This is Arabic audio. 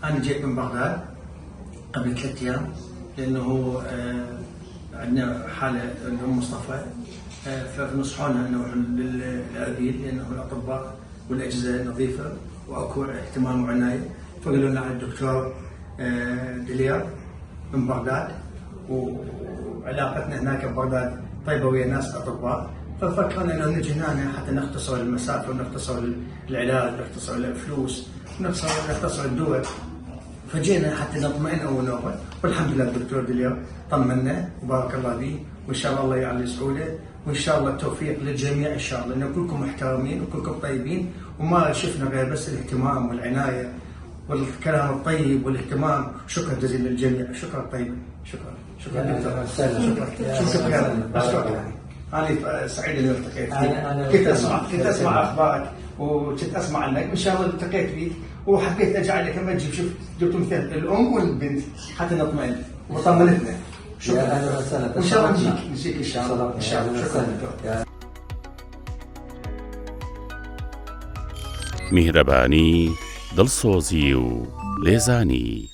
أنا جيت من بغداد قبل 3 أيام لأنه عندنا حالة الأم مصطفى، فنصحونا أنه نروح للأربيل لأنه الأطباء والأجهزة نظيفة وأكو اهتمام وعناية، فقالوا لنا على الدكتور دلير من بغداد، وعلاقتنا هناك ببغداد طيبة ويا ناس أطباء، ففكرنا أنه نجي هنا حتى نختصر المسافة ونختصر العلاج ونختصر الفلوس ونختصر الدول، فجينا حتى نطمئن أول نوبة. والحمد لله الدكتور دلير طمنا وبارك الله به، وإن شاء الله يعلي سعوده، وإن شاء الله التوفيق للجميع إن شاء الله، لأن كلكم محترمين وكلكم طيبين، وما شفنا غير بس الاهتمام والعناية والكلام الطيب والاهتمام. شكرا جزيلا للجميع، شكرا طيب، شكرا دكتور، شكرا. أنا سعيد إني التقيت فيك، كنت أسمع أخبارك وكنت أسمع عنك، إن شاء الله التقيت فيك وحبيت أجعل لك أما تجيب، شوف جبت مثل الأم والبنت حتى نطمئن وطمنتنا. شكرا أهلا وسهلا، وإن شاء الله نجيك إن شاء الله، إن شاء الله. شكرا دكتور. میهرەبانی دڵسۆزی و لێزانی